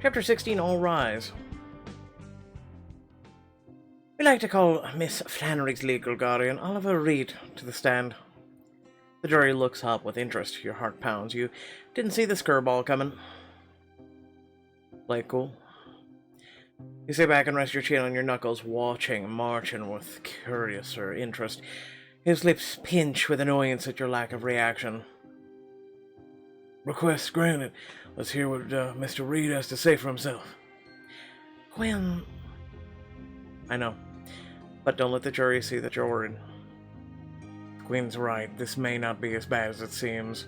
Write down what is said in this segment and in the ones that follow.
Chapter 16, All Rise. We like to call Miss Flannery's legal guardian, Oliver Reed, to the stand. The jury looks up with interest. Your heart pounds. You didn't see this curveball coming. Play it cool. You sit back and rest your chin on your knuckles, watching Martin with curious interest. His lips pinch with annoyance at your lack of reaction. Request granted. Let's hear what Mr. Reed has to say for himself. Gwen... I know, but don't let the jury see that you're worried. Queen's right. This may not be as bad as it seems.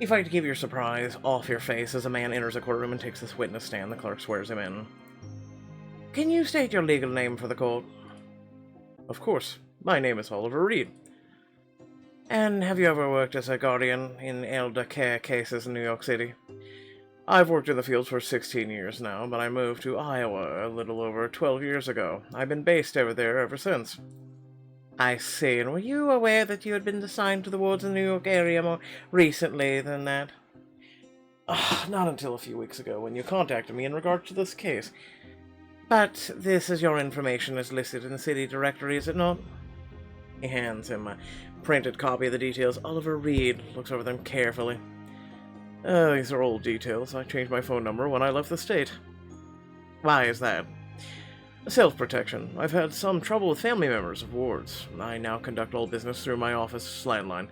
You fight to keep your surprise off your face as a man enters the courtroom and takes this witness stand. The clerk swears him in. Can you state your legal name for the court? Of course. My name is Oliver Reed. And have you ever worked as a guardian in elder care cases in New York City? I've worked in the field for 16 years now, but I moved to Iowa a little over 12 years ago. I've been based over there ever since. I see. And were you aware that you had been assigned to the wards in the New York area more recently than that? Not until a few weeks ago, when you contacted me in regard to this case. But this is your information as listed in the city directory, is it not? He hands him a printed copy of the details. Oliver Reed looks over them carefully. These are old details. I changed my phone number when I left the state. Why is that? Self-protection. I've had some trouble with family members of wards. I now conduct all business through my office landline.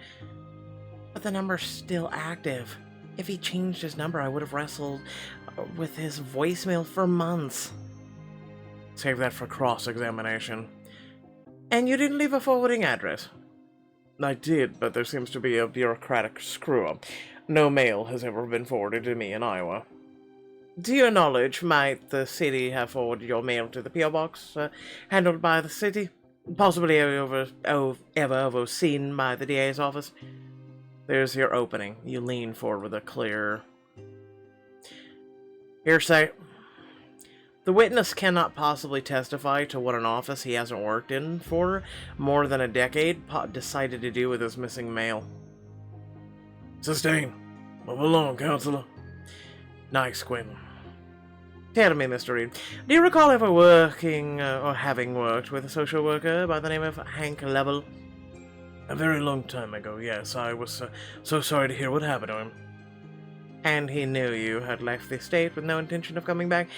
But the number's still active. If he changed his number, I would have wrestled with his voicemail for months. Save that for cross-examination. And you didn't leave a forwarding address? I did, but there seems to be a bureaucratic screw-up. No mail has ever been forwarded to me in Iowa. To your knowledge, might the city have forwarded your mail to the P.O. Box handled by the city? Possibly ever overseen by the DA's office? There's your opening. You lean forward with a clear hearsay. The witness cannot possibly testify to what an office he hasn't worked in for more than a decade decided to do with his missing mail. Sustained. Move along, counselor. Nice, Quinn. Tell me, Mr. Reed, do you recall ever working or having worked with a social worker by the name of Hank Lovell? A very long time ago, yes. I was so sorry to hear what happened to him. And he knew you had left the state with no intention of coming back?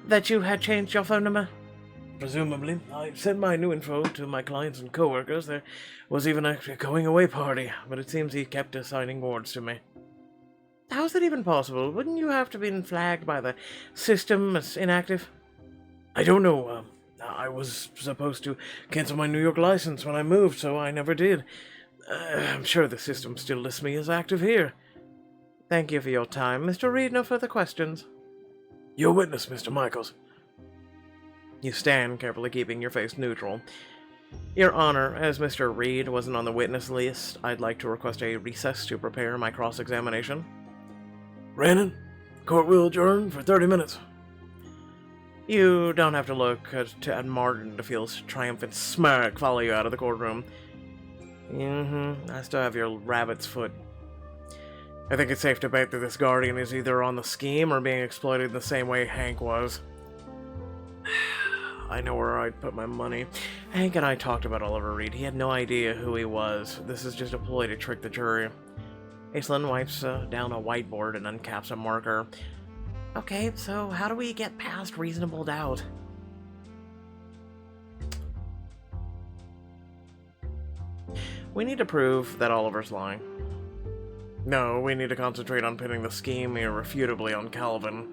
That you had changed your phone number? Presumably. I sent my new info to my clients and co-workers. There was even a going-away party, but it seems he kept assigning wards to me. How is that even possible? Wouldn't you have to have been flagged by the system as inactive? I don't know. I was supposed to cancel my New York license when I moved, so I never did. I'm sure the system still lists me as active here. Thank you for your time. Mr. Reed, no further questions. Your witness, Mr. Michaels. You stand, carefully keeping your face neutral. Your Honor, as Mr. Reed wasn't on the witness list, I'd like to request a recess to prepare my cross-examination. Brandon, court will adjourn for 30 minutes. You don't have to look at Martin to feel his triumphant smirk follow you out of the courtroom. I still have your rabbit's foot. I think it's safe to bet that this guardian is either on the scheme or being exploited in the same way Hank was. I know where I'd put my money. Hank and I talked about Oliver Reed. He had no idea who he was. This is just a ploy to trick the jury. Aislinn wipes down a whiteboard and uncaps a marker. Okay, so how do we get past reasonable doubt? We need to prove that Oliver's lying. No, we need to concentrate on pinning the scheme irrefutably on Calvin.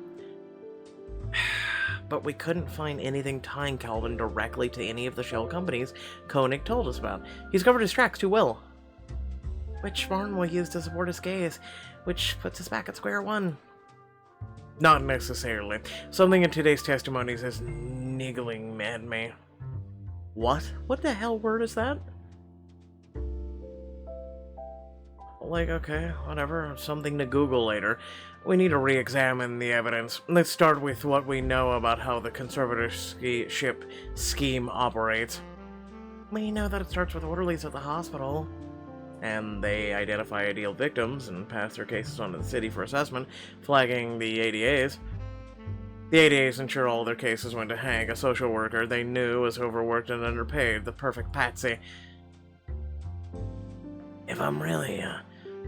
But we couldn't find anything tying Calvin directly to any of the shell companies Koenig told us about. He's covered his tracks too well. Which Martin will use to support his case, which puts us back at square one. Not necessarily. Something in today's testimonies is niggling at me. What? What the hell word is that? Like, okay, whatever. Something to Google later. We need to re-examine the evidence. Let's start with what we know about how the conservatorship scheme operates. We know that it starts with orderlies at the hospital. and they identify ideal victims and pass their cases on to the city for assessment, flagging the ADAs. The ADAs ensure all their cases went to Hank, a social worker they knew was overworked and underpaid, the perfect patsy. If I'm really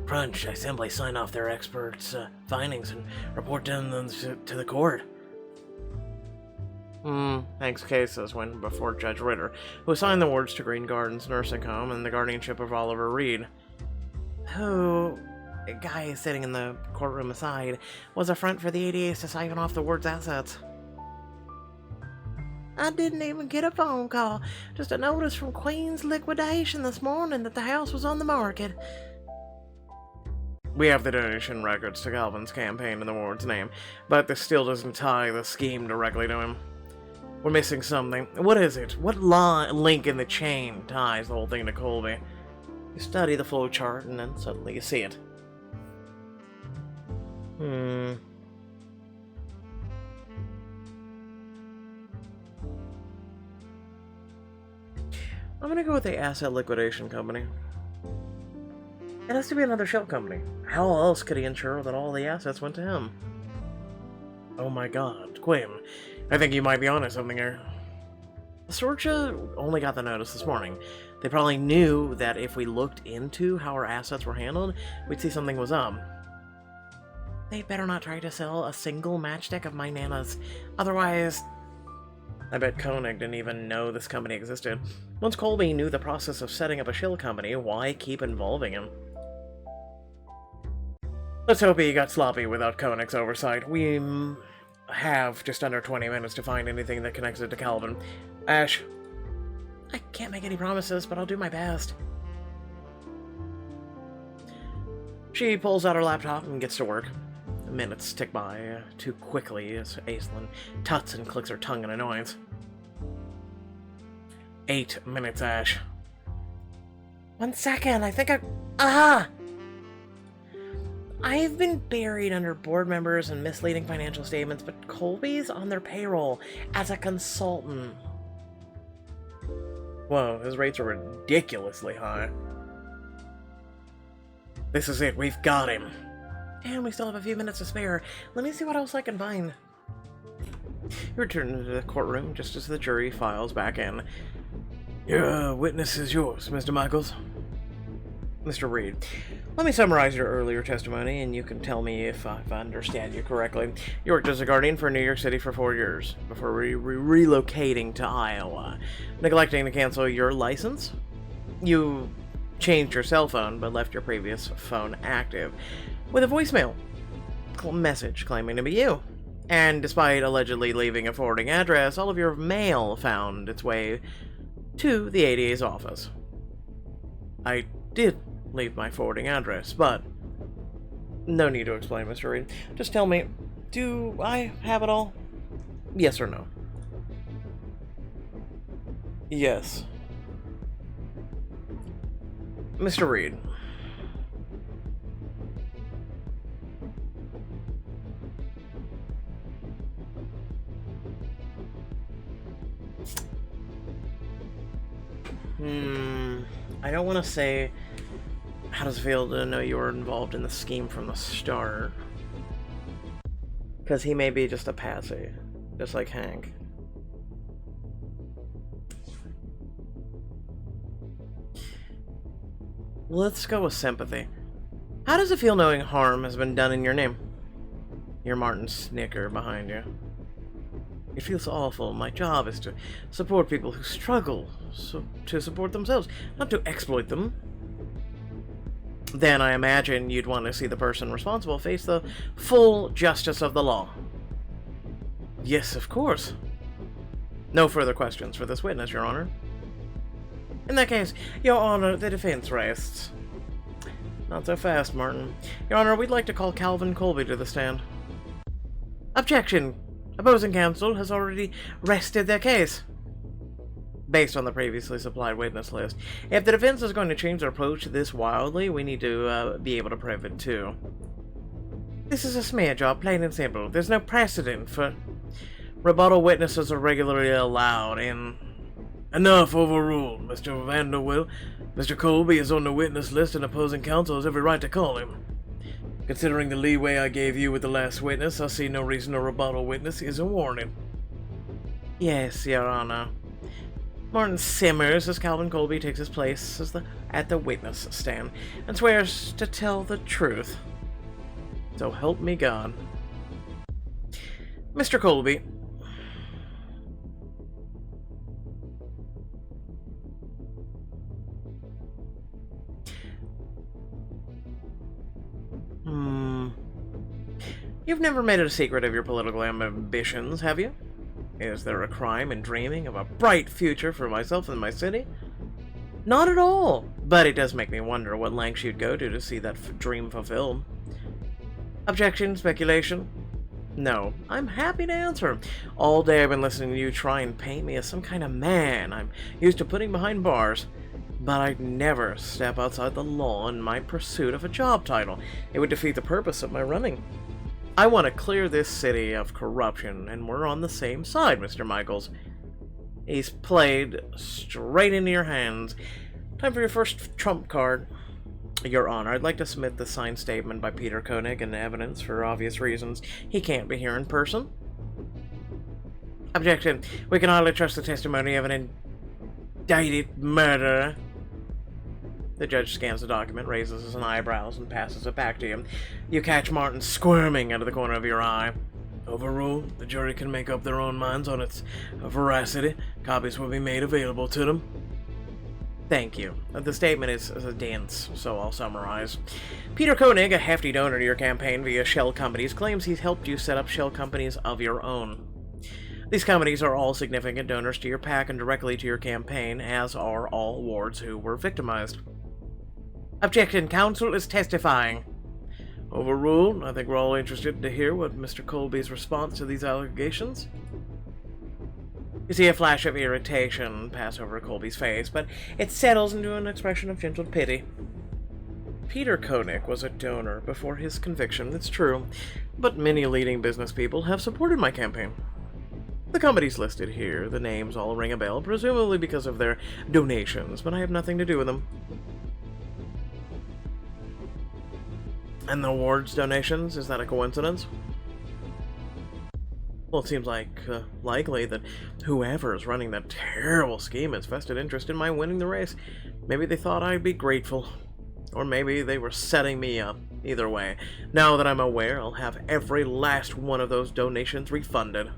crunched, I simply sign off their experts' findings and report them to the court. Hank's cases went before Judge Ritter, who assigned the wards to Green Gardens Nursing Home and the guardianship of Oliver Reed, who, a guy sitting in the courtroom aside, was a front for the ADAs to siphon off the ward's assets. I didn't even get a phone call, just a notice from Queen's Liquidation this morning that the house was on the market. We have the donation records to Calvin's campaign in the ward's name, but this still doesn't tie the scheme directly to him. We're missing something. What is it? What link in the chain ties the whole thing to Colby? You study the flow chart and then suddenly you see it. I'm gonna go with the asset liquidation company. It has to be another shell company. How else could he ensure that all the assets went to him? Oh my god, Quinn. I think you might be onto something here. Sorcha only got the notice this morning. They probably knew that if we looked into how our assets were handled, we'd see something was up. They better not try to sell a single matchstick of my Nana's. Otherwise... I bet Koenig didn't even know this company existed. Once Colby knew the process of setting up a shill company, why keep involving him? Let's hope he got sloppy without Koenig's oversight. We have just under 20 minutes to find anything that connects it to Calvin. Ash. I can't make any promises, but I'll do my best. She pulls out her laptop and gets to work. Minutes tick by too quickly as Aislinn tuts and clicks her tongue in annoyance. 8 minutes, Ash. 1 second, I think I've been buried under board members and misleading financial statements, but Colby's on their payroll as a consultant. Whoa, his rates are ridiculously high. This is it, we've got him. And we still have a few minutes to spare. Let me see what else I can find. You return to the courtroom just as the jury files back in. Your witness is yours, Mr. Michaels. Mr. Reed, let me summarize your earlier testimony, and you can tell me if I understand you correctly. You worked as a guardian for New York City for 4 years, before relocating to Iowa, neglecting to cancel your license. You changed your cell phone, but left your previous phone active, with a voicemail message claiming to be you. And despite allegedly leaving a forwarding address, all of your mail found its way to the ADA's office. I did leave my forwarding address, but no need to explain, Mr. Reed. Just tell me, do I have it all? Yes or no? Yes. Mr. Reed. I don't want to say, how does it feel to know you were involved in the scheme from the start? Because he may be just a patsy, just like Hank. Let's go with sympathy. How does it feel knowing harm has been done in your name? Your Martin snicker behind you. It feels awful. My job is to support people who struggle, to support themselves, not to exploit them. Then I imagine you'd want to see the person responsible face the full justice of the law. Yes, of course. No further questions for this witness, Your Honor. In that case, Your Honor, the defense rests. Not so fast, Martin. Your Honor, we'd like to call Calvin Colby to the stand. Objection! Opposing counsel has already rested their case, based on the previously supplied witness list. If the defense is going to change their approach this wildly, we need to be able to prove it too. This is a smear job, plain and simple. There's no precedent for rebuttal witnesses are regularly allowed in. Enough overruled, Mr. Vanderbilt. Mr. Colby is on the witness list and opposing counsel has every right to call him. Considering the leeway I gave you with the last witness, I see no reason to rebuttal witness isn't warranted. Yes, Your Honor. Martin simmers as Calvin Colby takes his place at the witness stand and swears to tell the truth. So help me God. Mr. Colby. You've never made it a secret of your political ambitions, have you? Is there a crime in dreaming of a bright future for myself and my city? Not at all, but it does make me wonder what lengths you'd go to see that dream fulfilled. Objection, speculation? No, I'm happy to answer. All day I've been listening to you try and paint me as some kind of man I'm used to putting behind bars, but I'd never step outside the law in my pursuit of a job title. It would defeat the purpose of my running. I want to clear this city of corruption, and we're on the same side, Mr. Michaels. He's played straight into your hands. Time for your first trump card. Your Honor, I'd like to submit the signed statement by Peter Koenig and evidence for obvious reasons. He can't be here in person. Objection. We can hardly trust the testimony of an indicted murderer. The judge scans the document, raises his eyebrows, and passes it back to you. You catch Martin squirming out of the corner of your eye. Overruled. The jury can make up their own minds on its veracity. Copies will be made available to them. Thank you. The statement is dense, so I'll summarize. Peter Koenig, a hefty donor to your campaign via shell companies, claims he's helped you set up shell companies of your own. These companies are all significant donors to your PAC and directly to your campaign, as are all wards who were victimized. Objection. Counsel is testifying. Overruled. I think we're all interested to hear what Mr. Colby's response to these allegations. You see a flash of irritation pass over Colby's face, but it settles into an expression of gentle pity. Peter Koenig was a donor before his conviction, it's true, but many leading business people have supported my campaign. The companies listed here, the names all ring a bell, presumably because of their donations, but I have nothing to do with them. And the ward's donations, is that a coincidence? Well, it seems like likely that whoever is running that terrible scheme has vested interest in my winning the race. Maybe they thought I'd be grateful. Or maybe they were setting me up. Either way, now that I'm aware, I'll have every last one of those donations refunded.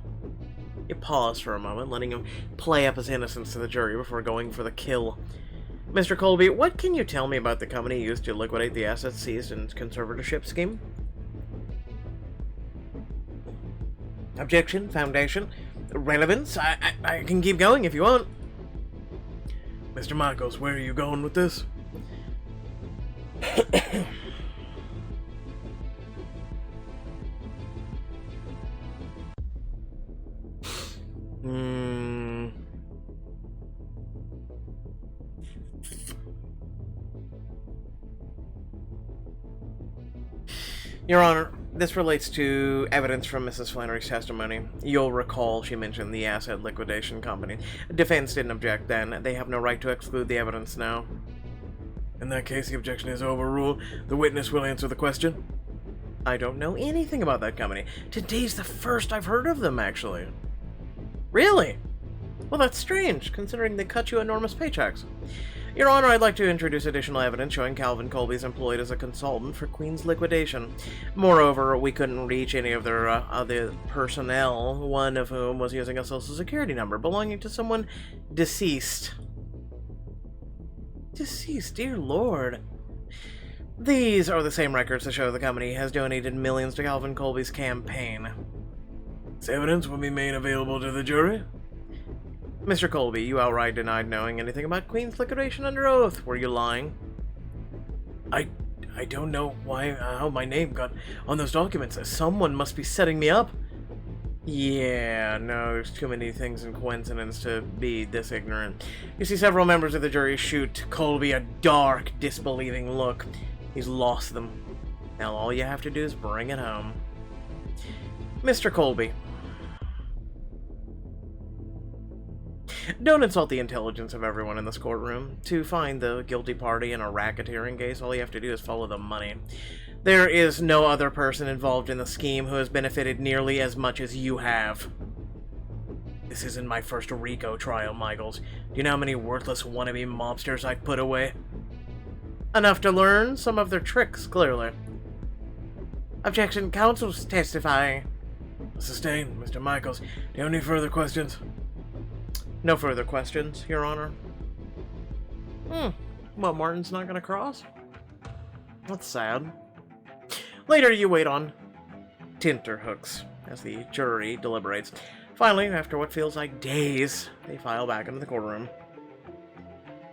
You pause for a moment, letting him play up his innocence to the jury before going for the kill. Mr. Colby, what can you tell me about the company used to liquidate the assets seized in conservatorship scheme? Objection, foundation, relevance. I can keep going if you want. Mr. Michaels, where are you going with this? Your Honor, this relates to evidence from Mrs. Flannery's testimony. You'll recall she mentioned the asset liquidation company. Defense didn't object then. They have no right to exclude the evidence now. In that case, the objection is overruled. The witness will answer the question. I don't know anything about that company. Today's the first I've heard of them, actually. Really? Well, that's strange, considering they cut you enormous paychecks. Your Honor, I'd like to introduce additional evidence showing Calvin Colby's employed as a consultant for Queen's liquidation. Moreover, we couldn't reach any of their other personnel, one of whom was using a social security number belonging to someone deceased. Deceased, dear Lord. These are the same records that show the company has donated millions to Calvin Colby's campaign. This evidence will be made available to the jury. Mr. Colby, you outright denied knowing anything about Queen's liquidation under oath. Were you lying? I don't know how my name got on those documents. Someone must be setting me up. Yeah, no, there's too many things in coincidence to be this ignorant. You see several members of the jury shoot Colby a dark, disbelieving look. He's lost them. Now all you have to do is bring it home. Mr. Colby. Don't insult the intelligence of everyone in this courtroom. To find the guilty party in a racketeering case, all you have to do is follow the money. There is no other person involved in the scheme who has benefited nearly as much as you have. This isn't my first RICO trial, Michaels. Do you know how many worthless wannabe mobsters I've put away? Enough to learn some of their tricks, clearly. Objection, counsel's testifying. Sustained, Mr. Michaels. Do you have any further questions? No further questions, Your Honor. Well, Martin's not gonna cross? That's sad. Later, you wait on tenterhooks as the jury deliberates. Finally, after what feels like days, they file back into the courtroom.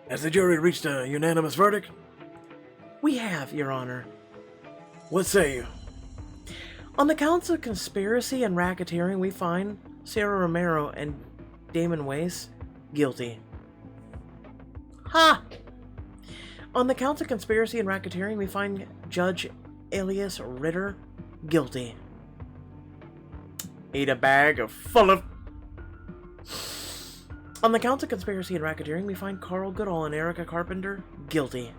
Has the jury reached a unanimous verdict? We have, Your Honor. What say you? On the counts of conspiracy and racketeering, we find Sarah Romero and Damon Weiss guilty. Ha! On the counts of conspiracy and racketeering, we find Judge Elias Ritter guilty. Eat a bag full of... On the counts of conspiracy and racketeering, we find Carl Goodall and Erica Carpenter guilty.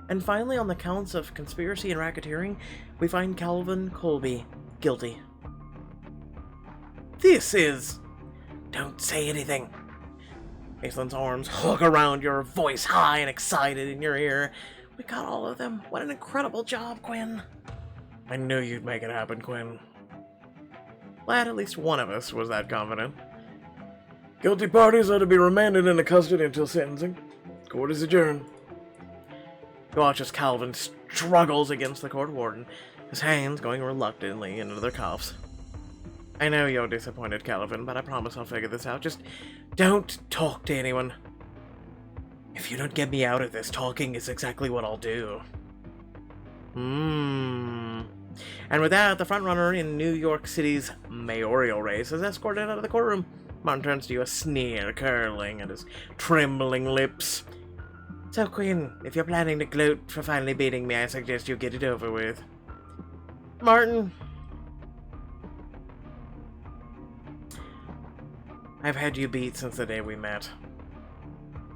And finally, on the counts of conspiracy and racketeering, we find Calvin Colby guilty. This is... Don't say anything. Aislin's arms hug around your voice, high and excited in your ear. We got all of them. What an incredible job, Quinn. I knew you'd make it happen, Quinn. Glad at least one of us was that confident. Guilty parties are to be remanded into custody until sentencing. Court is adjourned. You watch as Calvin struggles against the court warden, his hands going reluctantly into their cuffs. I know you're disappointed, Calvin, but I promise I'll figure this out. Just don't talk to anyone. If you don't get me out of this, talking is exactly what I'll do. And with that, the frontrunner in New York City's mayoral race is escorted out of the courtroom. Martin turns to you, a sneer curling at his trembling lips. So, Quinn, if you're planning to gloat for finally beating me, I suggest you get it over with. Martin. I've had you beat since the day we met.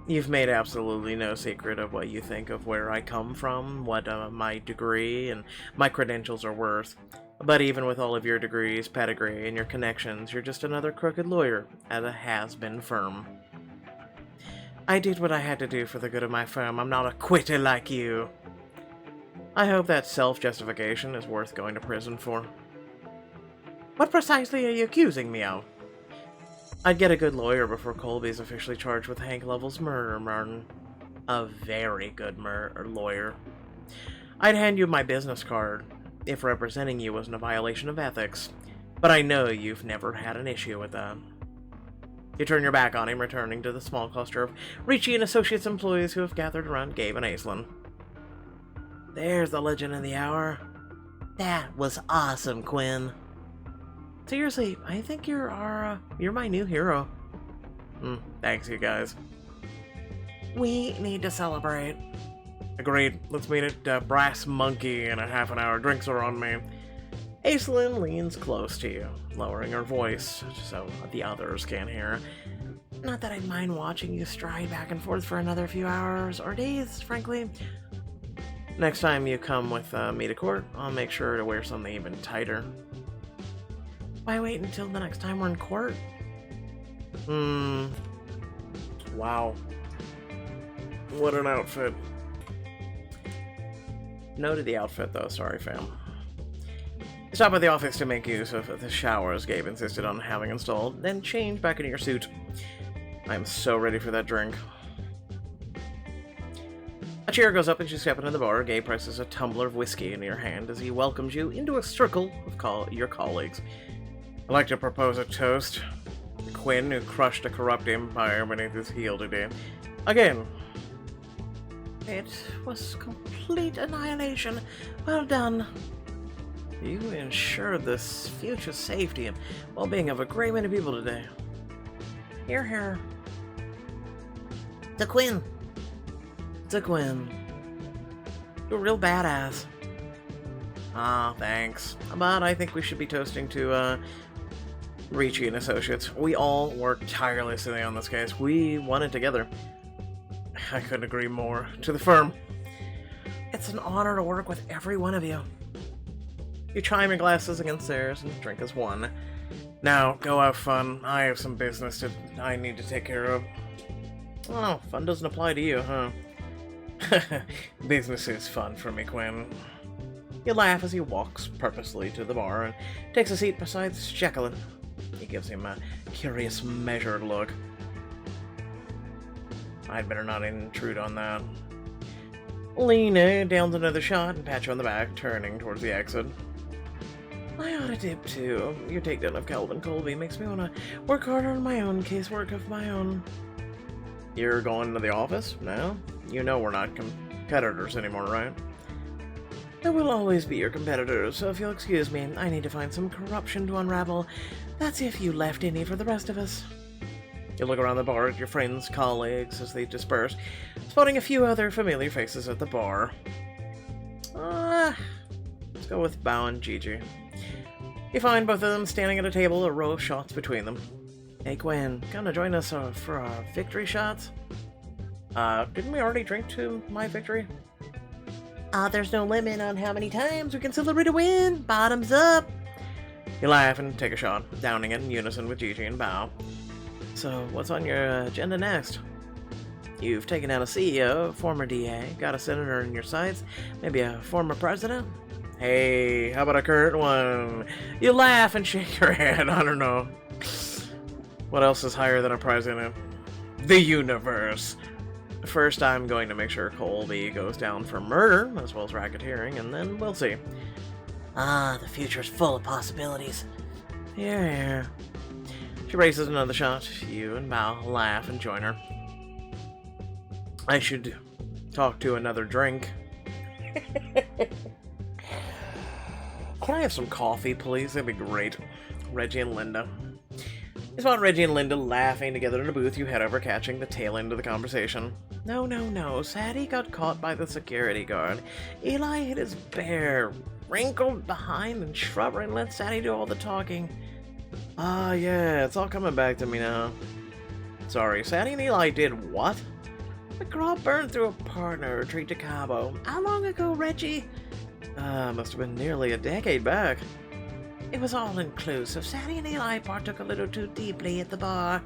You've made absolutely no secret of what you think of where I come from, what my degree and my credentials are worth. But even with all of your degrees, pedigree, and your connections, you're just another crooked lawyer at a has-been firm. I did what I had to do for the good of my firm. I'm not a quitter like you. I hope that self-justification is worth going to prison for. What precisely are you accusing me of? I'd get a good lawyer before Colby's officially charged with Hank Lovell's murder, Martin. A very good lawyer. I'd hand you my business card if representing you wasn't a violation of ethics, but I know you've never had an issue with that. You turn your back on him, returning to the small cluster of Ricci and Associates employees who have gathered around Gabe and Aislinn. There's the legend of the hour. That was awesome, Quinn. Seriously, I think you're my new hero. Thanks, you guys. We need to celebrate. Agreed. Let's meet at Brass Monkey in a half an hour. Drinks are on me. Aislinn leans close to you, lowering her voice so the others can't hear. Not that I'd mind watching you stride back and forth for another few hours or days, frankly. Next time you come with me to court, I'll make sure to wear something even tighter. Why wait until the next time we're in court? Wow. What an outfit. No to the outfit, though. Sorry, fam. Stop at the office to make use of the showers Gabe insisted on having installed, then change back into your suit. I'm so ready for that drink. A chair goes up and you step into the bar. Gabe presses a tumbler of whiskey into your hand as he welcomes you into a circle of your colleagues. I'd like to propose a toast. Quinn, who crushed a corrupt empire beneath his heel today. Again. It was complete annihilation. Well done. You ensured the future safety and well-being of a great many people today. Hear, hear. To Quinn. To Quinn. You're a real Ricci and Associates. We all worked tirelessly on this case. We won it together. I couldn't agree more. To the firm. It's an honor to work with every one of you. You chime your glasses against theirs and drink as one. Now, go have fun. I have some business I need to take care of. Oh, fun doesn't apply to you, huh? Business is fun for me, Quinn. You laugh as he walks purposely to the bar and takes a seat beside Jacqueline. He gives him a curious, measured look. I'd better not intrude on that. Lena downs another shot and pats you on the back, turning towards the exit. I ought to dip too. Your takedown of Calvin Colby makes me want to work harder on my own casework of my own. You're going to the office now? You know we're not competitors anymore, right? I will always be your competitor, so if you'll excuse me, I need to find some corruption to unravel. That's if you left any for the rest of us. You look around the bar at your friends, colleagues, as they disperse, spotting a few other familiar faces at the bar. Let's go with Bao and Gigi. You find both of them standing at a table, a row of shots between them. Hey Gwen, gonna join us for our victory shots? Didn't we already drink to my victory? There's no limit on how many times we can celebrate a win. Bottoms up. You laugh and take a shot, downing it in unison with Gigi and Bao. So, what's on your agenda next? You've taken out a CEO, a former DA, got a senator in your sights, maybe a former president? Hey, how about a current one? You laugh and shake your head. I don't know. What else is higher than a president? The universe. First, I'm going to make sure Colby goes down for murder, as well as racketeering, and then we'll see. The future's full of possibilities. Here. She raises another shot. You and Bao laugh and join her. I should talk to another drink. Can I have some coffee, please? That'd be great. Reggie and Linda. You spot Reggie and Linda laughing together in a booth. You head over, catching the tail end of the conversation. No. Sadie got caught by the security guard. Eli hid his bear, wrinkled behind in shrubbery, and let Sadie do all the talking. Yeah, it's all coming back to me now. Sorry, Sadie and Eli did what? McGraw burned through a partner retreat to Cabo. How long ago, Reggie? Must have been nearly a decade back. It was all-inclusive. Sadie and Eli partook a little too deeply at the bar.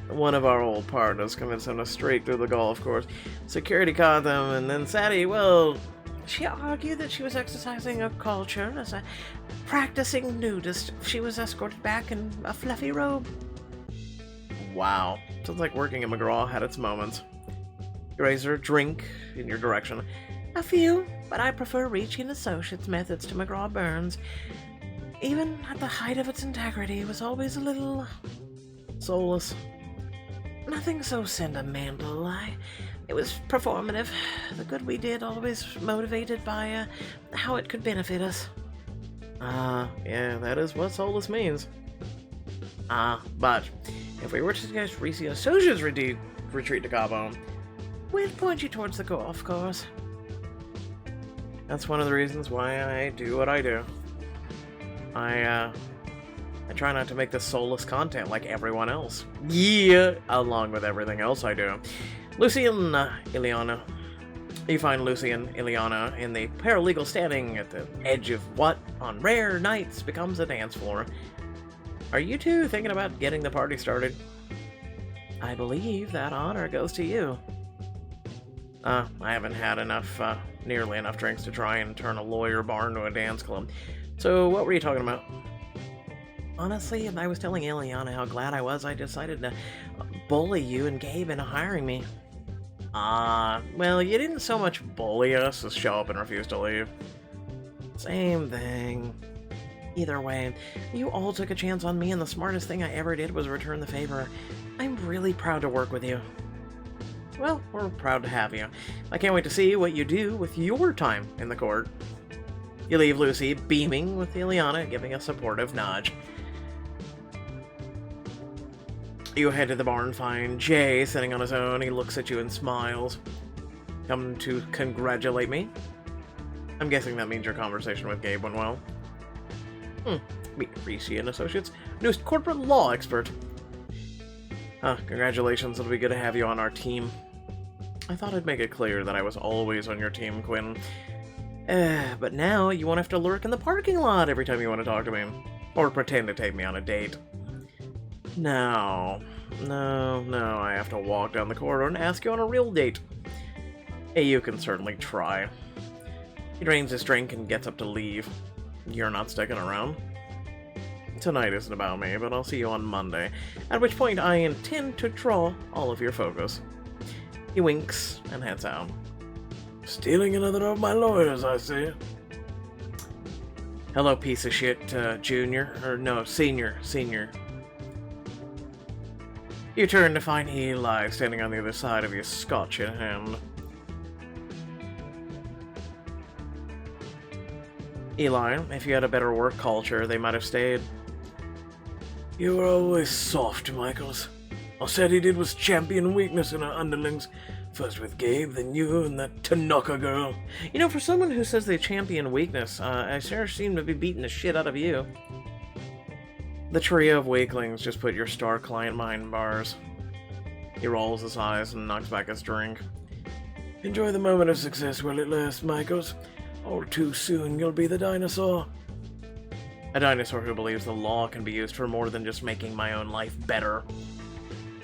One of our old partners convinced them to streak through the golf course. Security caught them, and then Sadie, well, she argued that she was exercising her culture as a practicing nudist. She was escorted back in a fluffy robe. Wow. Sounds like working at McGraw had its moments. You raise her a drink in your direction. A few, but I prefer Ricci and Associates methods to McGraw-Burns. Even at the height of its integrity, it was always a little soulless. Nothing so sentimental. It was performative. The good we did always motivated by how it could benefit us. Yeah, that is what soulless means. But if we were to suggest Ricci and Associates retreat to Cabo, we'd point you towards the golf course. That's one of the reasons why I do what I do. I try not to make this soulless content like everyone else. Yeah, along with everything else I do. Lucy and Ileana. You find Lucy and Ileana in the paralegal standing at the edge of what, on rare nights, becomes a dance floor. Are you two thinking about getting the party started? I believe that honor goes to you. I haven't had nearly enough drinks to try and turn a lawyer bar into a dance club. So, what were you talking about? Honestly, I was telling Ileana how glad I was I decided to bully you and Gabe into hiring me. Well, you didn't so much bully us as show up and refuse to leave. Same thing. Either way, you all took a chance on me, and the smartest thing I ever did was return the favor. I'm really proud to work with you. Well, we're proud to have you. I can't wait to see what you do with your time in the court. You leave Lucy beaming, with Ileana giving a supportive nudge. You head to the bar and find Jay sitting on his own. He looks at you and smiles. Come to congratulate me? I'm guessing that means your conversation with Gabe went well. Meet Reese and Associates, newest corporate law expert. Congratulations, it'll be good to have you on our team. I thought I'd make it clear that I was always on your team, Quinn. But now you won't have to lurk in the parking lot every time you want to talk to me. Or pretend to take me on a date. No, I have to walk down the corridor and ask you on a real date. Hey, you can certainly try. He drains his drink and gets up to leave. You're not sticking around. Tonight isn't about me, but I'll see you on Monday, at which point I intend to draw all of your focus. He winks and heads out. Stealing another of my lawyers, I see. Hello, piece of shit, junior. Or no, senior. You turn to find Eli standing on the other side of your scotch in hand. Eli, if you had a better work culture, they might have stayed. You were always soft, Michaels. All said he did was champion weakness in our underlings. First with Gabe, then you, and that Tanaka girl. You know, for someone who says they champion weakness, I sure seem to be beating the shit out of you. The trio of weaklings just put your star client behind bars. He rolls his eyes and knocks back his drink. Enjoy the moment of success while it lasts, Michaels. All too soon you'll be the dinosaur. A dinosaur who believes the law can be used for more than just making my own life better.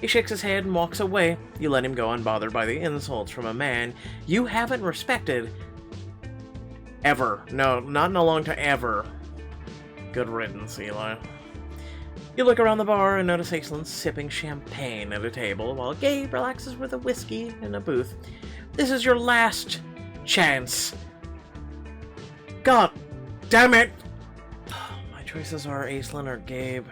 He shakes his head and walks away. You let him go unbothered by the insults from a man you haven't respected. Ever. No, not in a long time. Ever. Good riddance, Eli. You look around the bar and notice Aislinn sipping champagne at a table while Gabe relaxes with a whiskey in a booth. This is your last chance. God damn it! My choices are Aislinn or Gabe.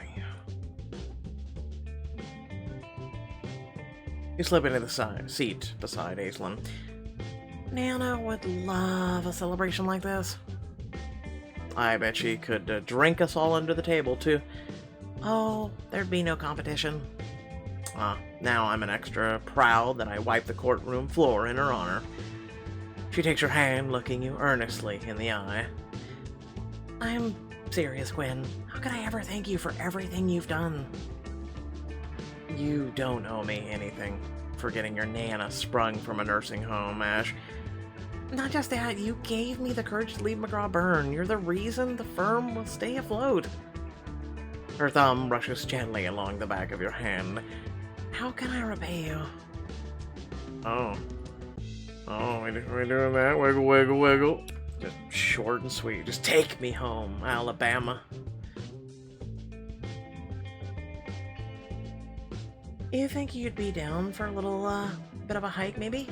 You slip into the seat beside Aislinn. Nana would love a celebration like this. I bet she could drink us all under the table, too. Oh, there'd be no competition. Now I'm an extra proud that I wiped the courtroom floor in her honor. She takes her hand, looking you earnestly in the eye. I'm serious, Quinn. How could I ever thank you for everything you've done? You don't owe me anything for getting your Nana sprung from a nursing home, Ash. Not just that, you gave me the courage to leave McGraw-Byrne. You're the reason the firm will stay afloat. Her thumb brushes gently along the back of your hand. How can I repay you? Oh, we're doing that? Wiggle, wiggle, wiggle. Just short and sweet. Just take me home, Alabama. You think you'd be down for a little, bit of a hike, maybe?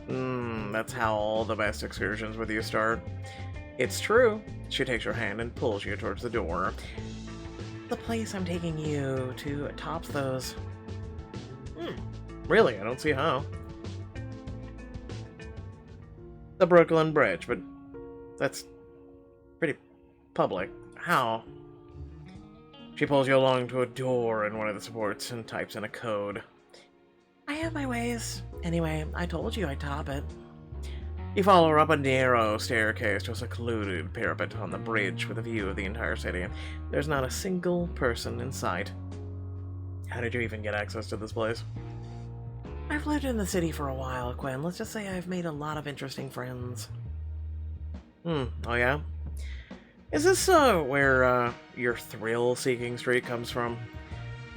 That's how all the best excursions with you start. It's true. She takes your hand and pulls you towards the door. The place I'm taking you to tops those. Really? I don't see how. The Brooklyn Bridge, but that's pretty public. How? She pulls you along to a door in one of the supports and types in a code. I have my ways. Anyway, I told you I'd top it. You follow her up a narrow staircase to a secluded parapet on the bridge with a view of the entire city. There's not a single person in sight. How did you even get access to this place? I've lived in the city for a while, Quinn. Let's just say I've made a lot of interesting friends. Oh yeah? Is this, where, your thrill-seeking streak comes from?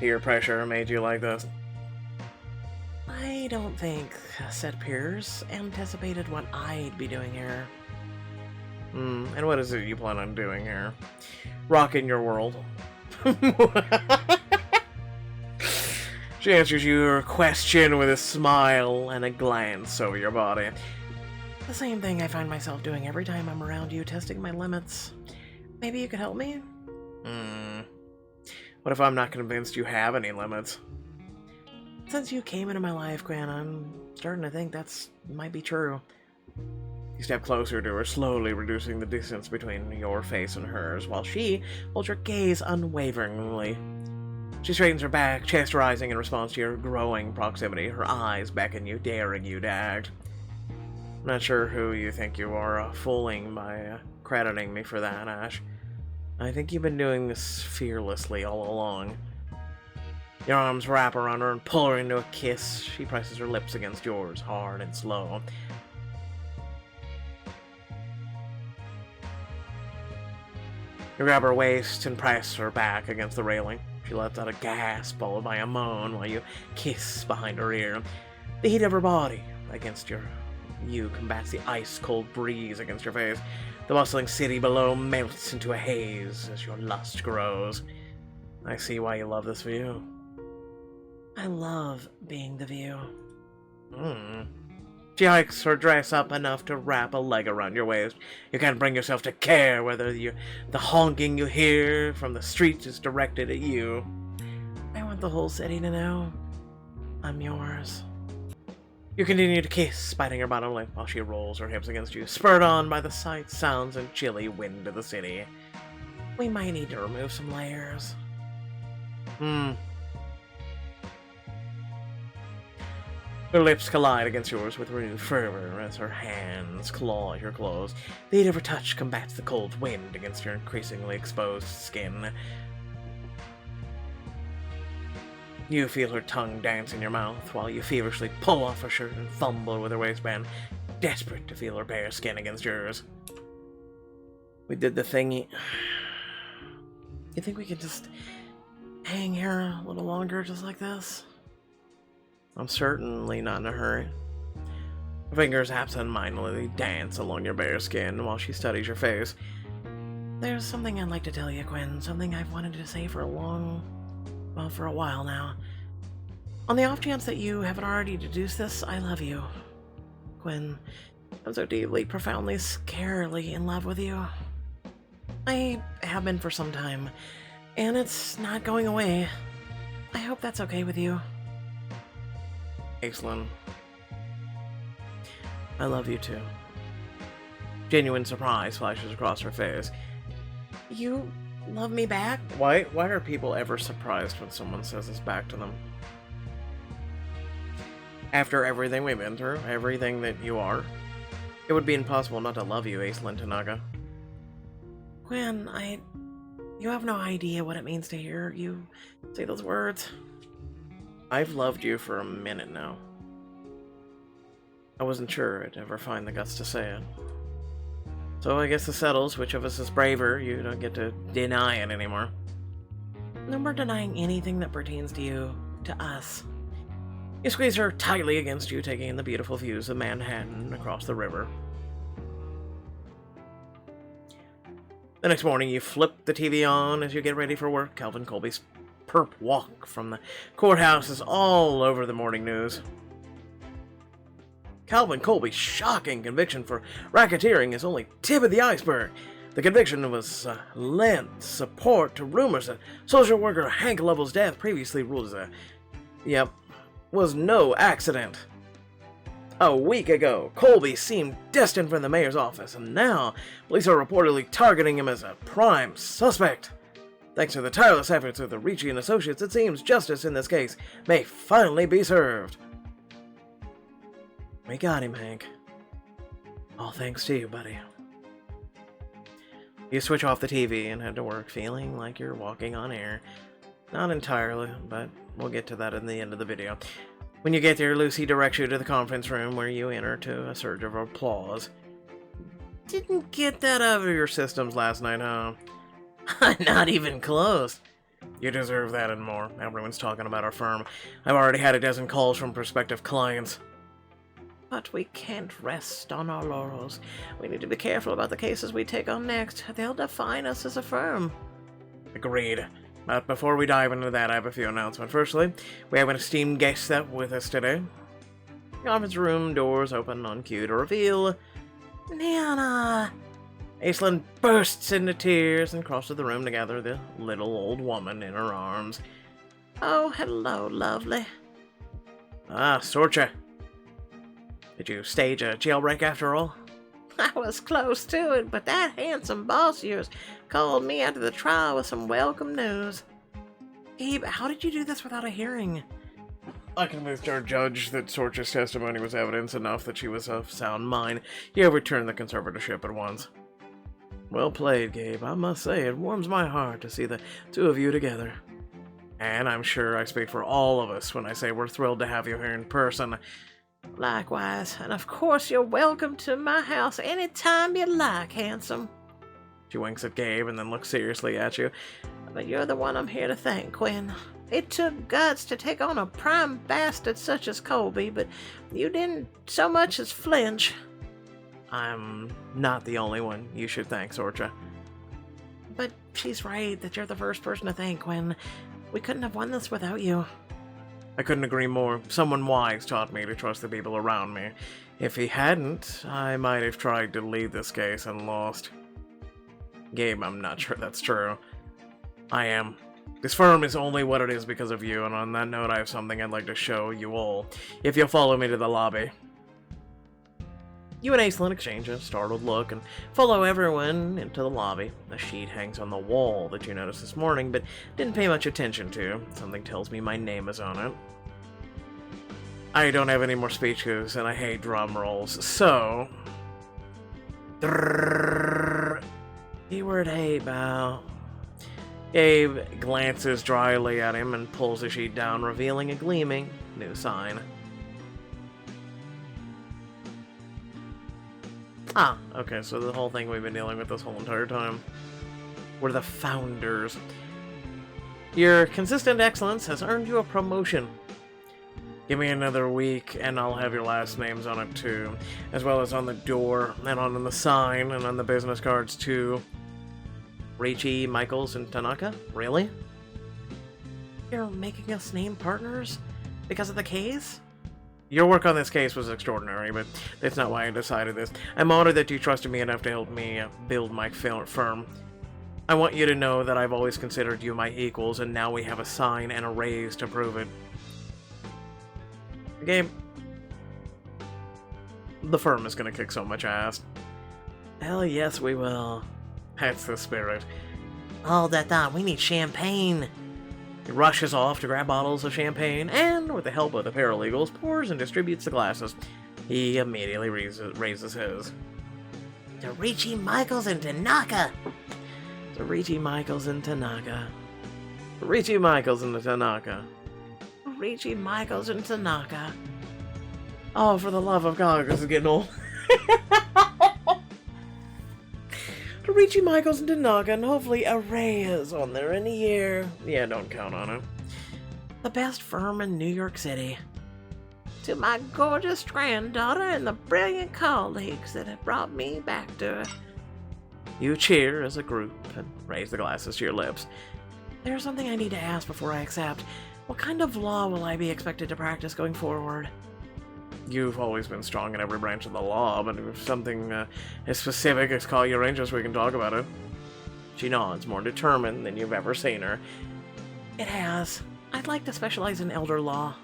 Peer pressure made you like this? I don't think said peers anticipated what I'd be doing here. And what is it you plan on doing here? Rocking your world. She answers your question with a smile and a glance over your body. The same thing I find myself doing every time I'm around you, testing my limits. Maybe you could help me? What if I'm not convinced you have any limits? Since you came into my life, Quinn, I'm starting to think that's might be true. You step closer to her, slowly reducing the distance between your face and hers, while she holds your gaze unwaveringly. She straightens her back, chest rising in response to your growing proximity, her eyes beckon you, daring you to act. I'm not sure who you think you are fooling by crediting me for that, Ash. I think you've been doing this fearlessly all along. Your arms wrap around her and pull her into a kiss. She presses her lips against yours, hard and slow. You grab her waist and press her back against the railing. She lets out a gasp, followed by a moan, while you kiss behind her ear. The heat of her body against you combats the ice-cold breeze against your face. The bustling city below melts into a haze as your lust grows. I see why you love this view. I love being the view. She hikes her dress up enough to wrap a leg around your waist. You can't bring yourself to care whether the honking you hear from the street is directed at you. I want the whole city to know I'm yours. You continue to kiss, biting her bottom lip while she rolls her hips against you, spurred on by the sights, sounds, and chilly wind of the city. We might need to remove some layers. Her lips collide against yours with renewed fervor as her hands claw at your clothes. The heat of her touch combats the cold wind against your increasingly exposed skin. You feel her tongue dance in your mouth while you feverishly pull off her shirt and fumble with her waistband, desperate to feel her bare skin against yours. We did the thingy. You think we could just hang here a little longer just like this? I'm certainly not in a hurry. Her fingers absent-mindedly dance along your bare skin while she studies your face. There's something I'd like to tell you, Quinn. Something I've wanted to say for a while now. On the off chance that you haven't already deduced this, I love you. Quinn, I'm so deeply, profoundly, scarily in love with you. I have been for some time, and it's not going away. I hope that's okay with you. Aislinn, I love you too. Genuine surprise flashes across her face. You love me back? Why are people ever surprised when someone says this back to them? After everything we've been through, everything that you are, it would be impossible not to love you, Aislinn Tanaga. Quinn, you have no idea what it means to hear you say those words. I've loved you for a minute now. I wasn't sure I'd ever find the guts to say it. So I guess this settles which of us is braver. You don't get to deny it anymore. No more denying anything that pertains to you, to us. You squeeze her tightly against you, taking in the beautiful views of Manhattan across the river. The next morning, you flip the TV on as you get ready for work. Calvin Colby's perp walk from the courthouse is all over the morning news. Calvin Colby's shocking conviction for racketeering is only tip of the iceberg. The conviction was lent support to rumors that social worker Hank Lovell's death, previously ruled as was no accident. A week ago, Colby seemed destined for the mayor's office, and now police are reportedly targeting him as a prime suspect. Thanks to the tireless efforts of the Ricci and Associates, it seems justice in this case may finally be served. We got him, Hank. All thanks to you, buddy. You switch off the TV and head to work, feeling like you're walking on air. Not entirely, but we'll get to that in the end of the video. When you get there, Lucy directs you to the conference room, where you enter to a surge of applause. Didn't get that out of your systems last night, huh? Not even close. You deserve that and more. Everyone's talking about our firm. I've already had a dozen calls from prospective clients. But we can't rest on our laurels. We need to be careful about the cases we take on next. They'll define us as a firm. Agreed. But before we dive into that, I have a few announcements. Firstly, we have an esteemed guest up with us today. The conference room doors open on cue to reveal Nana. Aislinn bursts into tears and crosses the room to gather the little old woman in her arms. Oh, hello, lovely. Ah, Sorcha. Did you stage a jailbreak after all? I was close to it, but that handsome boss of yours called me after the trial with some welcome news. Abe, how did you do this without a hearing? I convinced our judge that Sorcha's testimony was evidence enough that she was of sound mind. He overturned the conservatorship at once. Well played, Gabe. I must say, it warms my heart to see the two of you together. And I'm sure I speak for all of us when I say we're thrilled to have you here in person. Likewise, and of course you're welcome to my house any time you like, handsome. She winks at Gabe and then looks seriously at you. But you're the one I'm here to thank, Quinn. It took guts to take on a prime bastard such as Colby, but you didn't so much as flinch. I'm not the only one you should thank, Sorcha. But she's right that you're the first person to thank, Quinn. We couldn't have won this without you. I couldn't agree more. Someone wise taught me to trust the people around me. If he hadn't, I might have tried to lead this case and lost. Gabe, I'm not sure that's true. I am. This firm is only what it is because of you, and on that note, I have something I'd like to show you all. If you'll follow me to the lobby. You and Aislinn exchange a startled look and follow everyone into the lobby. A sheet hangs on the wall that you noticed this morning, but didn't pay much attention to. Something tells me my name is on it. I don't have any more speeches, and I hate drum rolls, so... Keyword hey, bow. Gabe glances dryly at him and pulls the sheet down, revealing a gleaming new sign. Ah, okay, so the whole thing we've been dealing with this whole entire time. We're the founders. Your consistent excellence has earned you a promotion. Give me another week, and I'll have your last names on it too, as well as on the door, and on the sign, and on the business cards too. Ricci, Michaels, and Tanaka? Really? You're making us name partners? Because of the case? Your work on this case was extraordinary, but that's not why I decided this. I'm honored that you trusted me enough to help me build my firm. I want you to know that I've always considered you my equals, and now we have a sign and a raise to prove it. Gabe, the firm is going to kick so much ass. Hell yes, we will. That's the spirit. Hold that thought, we need champagne. He rushes off to grab bottles of champagne, and, with the help of the paralegals, pours and distributes the glasses. He immediately raises his. To Ricci, Michaels, and Tanaka! To Ricci, Michaels, and Tanaka. To Ricci, Michaels, and Tanaka. Ricci, Michaels, and Tanaka. Oh, for the love of God, this is getting old. To Ricci, Michaels, and Tanaka, and hopefully a raise on there in a year. Yeah, don't count on it. The best firm in New York City. To my gorgeous granddaughter and the brilliant colleagues that have brought me back to her. You cheer as a group and raise the glasses to your lips. There's something I need to ask before I accept. What kind of law will I be expected to practice going forward? You've always been strong in every branch of the law, but if something as specific as call your angels, we can talk about it. She nods, more determined than you've ever seen her. It has. I'd like to specialize in elder law.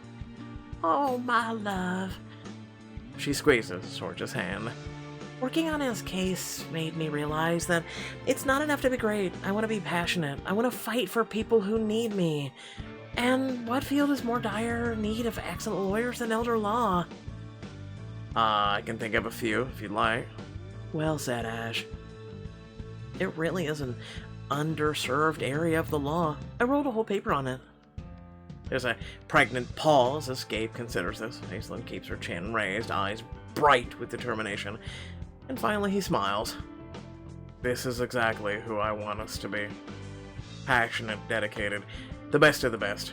Oh, my love. She squeezes Sorcha's hand. Working on his case made me realize that it's not enough to be great. I want to be passionate. I want to fight for people who need me. And what field is more dire need of excellent lawyers than elder law? I can think of a few, if you'd like. Well said, Ash. It really is an underserved area of the law. I wrote a whole paper on it. There's a pregnant pause as Gabe considers this. Aislinn keeps her chin raised, eyes bright with determination. And finally he smiles. This is exactly who I want us to be. Passionate, dedicated, the best of the best.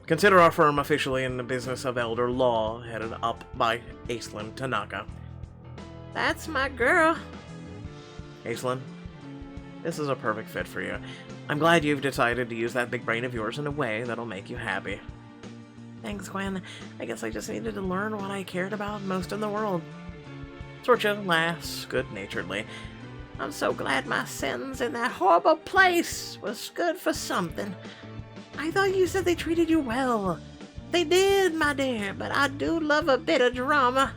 Consider our firm officially in the business of elder law, headed up by Aislinn Tanaka. That's my girl. Aislinn, this is a perfect fit for you. I'm glad you've decided to use that big brain of yours in a way that'll make you happy. Thanks, Gwen. I guess I just needed to learn what I cared about most in the world. Sorcha laughs good-naturedly. I'm so glad my sentence in that horrible place was good for something. I thought you said they treated you well. They did, my dear, but I do love a bit of drama.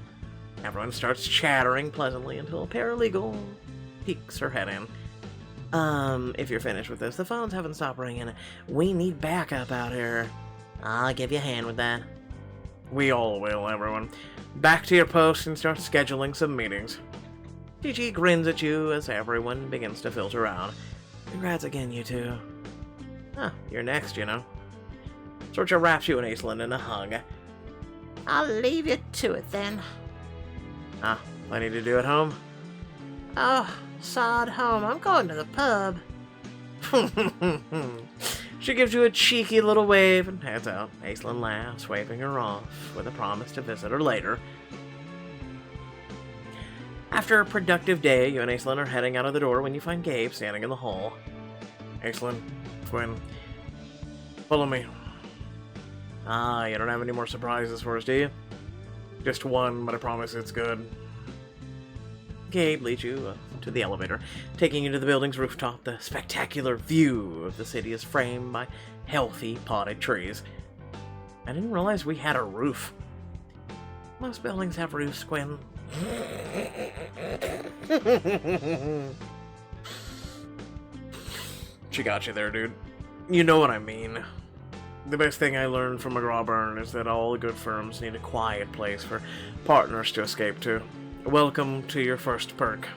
Everyone starts chattering pleasantly until a paralegal peeks her head in. If you're finished with this, the phones haven't stopped ringing. We need backup out here. I'll give you a hand with that. We all will, everyone. Back to your post and start scheduling some meetings. Gigi grins at you as everyone begins to filter out. Congrats again, you two. Huh, you're next, you know. Sorcha wraps you and Aislinn in a hug. I'll leave you to it then. Ah, plenty to do at home? Oh, sod home. I'm going to the pub. She gives you a cheeky little wave and heads out. Aislinn laughs, waving her off, with a promise to visit her later. After a productive day, you and Aislinn are heading out of the door when you find Gabe standing in the hall. Aislinn, Quinn, follow me. Ah, you don't have any more surprises for us, do you? Just one, but I promise it's good. Gabe leads you to the elevator, taking you to the building's rooftop. The spectacular view of the city is framed by healthy potted trees. I didn't realize we had a roof. Most buildings have roofs, Quinn. She got you there, dude. You know what I mean. The best thing I learned from McGrawburn is that all good firms need a quiet place for partners to escape to. Welcome to your first perk.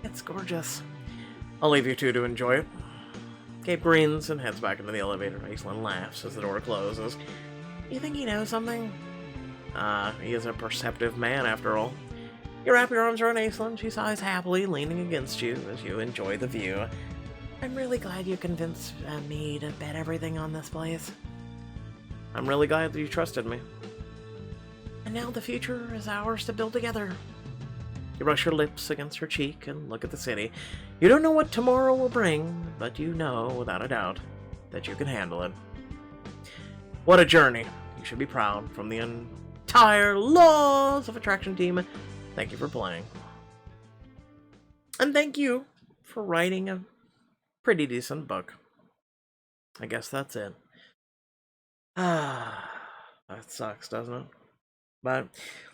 It's gorgeous. I'll leave you two to enjoy it. Gabe grins and heads back into the elevator. Aislinn laughs as the door closes. You think he knows something? He is a perceptive man after all. You wrap your arms around Aislinn. She sighs happily, leaning against you as you enjoy the view. I'm really glad you convinced me to bet everything on this place. I'm really glad that you trusted me. And now the future is ours to build together. You brush your lips against her cheek and look at the city. You don't know what tomorrow will bring, but you know, without a doubt, that you can handle it. What a journey. You should be proud. From the entire Laws of Attraction team, thank you for playing. And thank you for writing a pretty decent book. I guess that's it. Ah, that sucks, doesn't it? But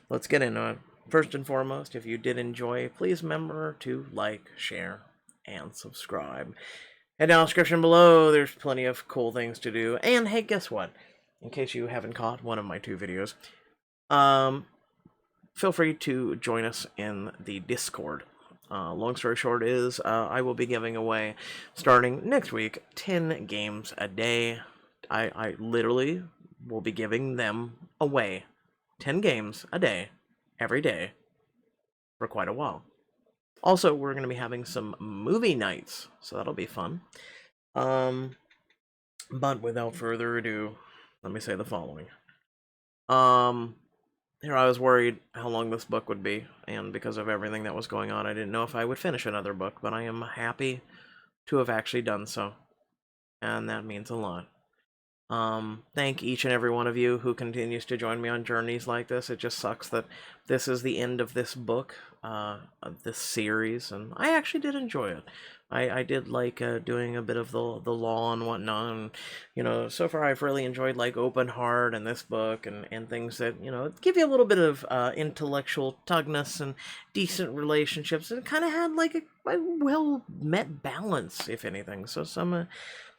let's get into it. First and foremost, if you did enjoy, please remember to like, share, and subscribe. Head down the description below, there's plenty of cool things to do. And hey, guess what? In case you haven't caught one of my 2 videos, feel free to join us in the Discord. Long story short is, I will be giving away, starting next week, 10 games a day. I literally will be giving them away. 10 games a day, every day, for quite a while. Also, we're going to be having some movie nights, so that'll be fun. But without further ado, let me say the following. Here I was worried how long this book would be, and because of everything that was going on, I didn't know if I would finish another book, but I am happy to have actually done so, and that means a lot. Thank each and every one of you who continues to join me on journeys like this. It just sucks that this is the end of this book, of this series, and I actually did enjoy it. I did like doing a bit of the law and whatnot, and, you know, so far I've really enjoyed, like, Open Heart and this book, and things that, you know, give you a little bit of intellectual tugness and decent relationships, and it kind of had, like, a well-met balance, if anything. So some of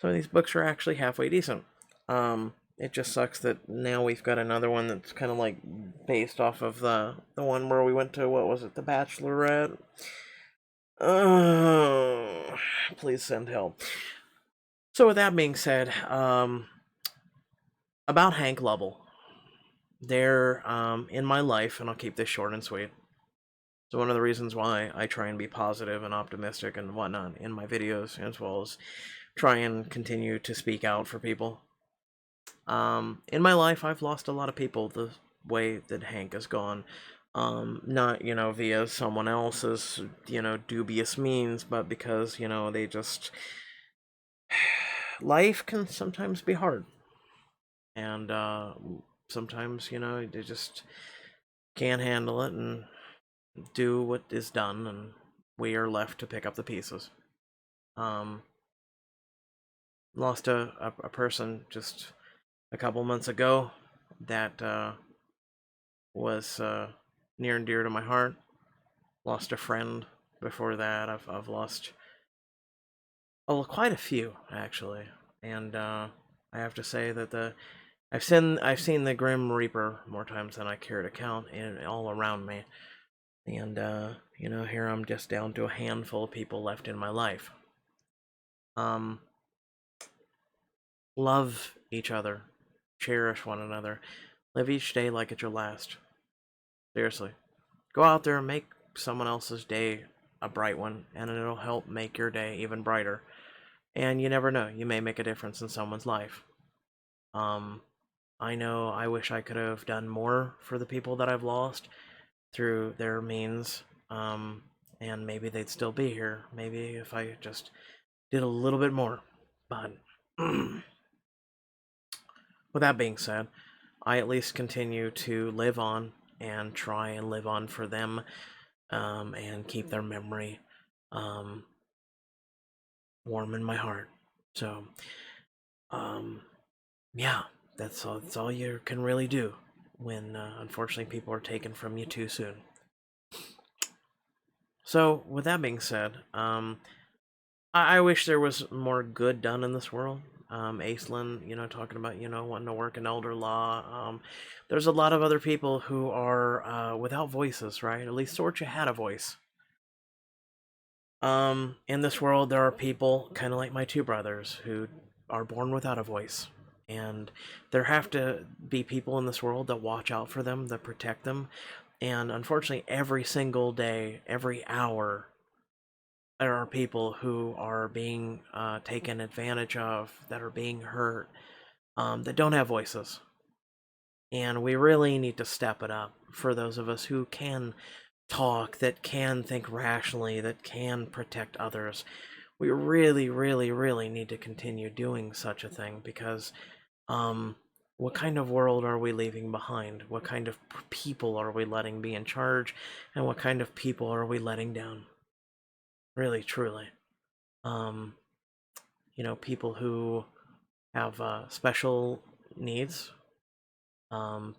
these books are actually halfway decent. It just sucks that now we've got another one that's kind of like based off of the one where we went to, what was it, The Bachelorette? Oh, please send help. So with that being said, about Hank Lovell. They're in my life, and I'll keep this short and sweet. So one of the reasons why I try and be positive and optimistic and whatnot in my videos, as well as try and continue to speak out for people. In my life, I've lost a lot of people the way that Hank has gone. Not, you know, via someone else's, you know, dubious means, but because, you know, they just... Life can sometimes be hard. And, sometimes, you know, they just can't handle it and do what is done, and we are left to pick up the pieces. Lost a person just a couple months ago that was near and dear to my heart. Lost a friend before that. I've lost quite a few, actually, and I have to say that I've seen the Grim Reaper more times than I care to count, and all around me. And, you know, here I'm just down to a handful of people left in my life. Love each other. Cherish one another. Live each day like it's your last. Seriously. Go out there and make someone else's day a bright one, and it'll help make your day even brighter. And you never know, you may make a difference in someone's life. I know I wish I could have done more for the people that I've lost through their means. And maybe they'd still be here. Maybe if I just did a little bit more. But with that being said, I at least continue to live on and try and live on for them, and keep their memory warm in my heart. So, yeah, that's all you can really do when, unfortunately, people are taken from you too soon. So, with that being said, I wish there was more good done in this world. Aislinn, you know, talking about, you know, wanting to work in elder law. There's a lot of other people who are without voices, right? At least Sorcha had a voice. In this world, there are people kind of like my two brothers who are born without a voice. And there have to be people in this world that watch out for them, that protect them. And unfortunately, every single day, every hour, there are people who are being taken advantage of, that are being hurt, that don't have voices. And we really need to step it up for those of us who can talk, that can think rationally, that can protect others. We really, really, really need to continue doing such a thing, because what kind of world are we leaving behind? What kind of people are we letting be in charge? And what kind of people are we letting down? Really, truly. You know, people who have special needs,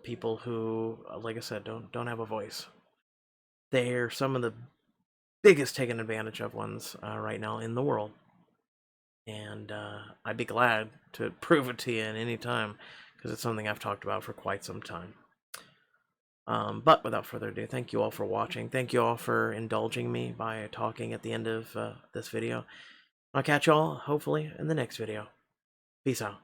people who, like I said, don't have a voice. They're some of the biggest taken advantage of ones right now in the world. And I'd be glad to prove it to you at any time, because it's something I've talked about for quite some time. But without further ado, thank you all for watching. Thank you all for indulging me by talking at the end of this video. I'll catch y'all, hopefully, in the next video. Peace out.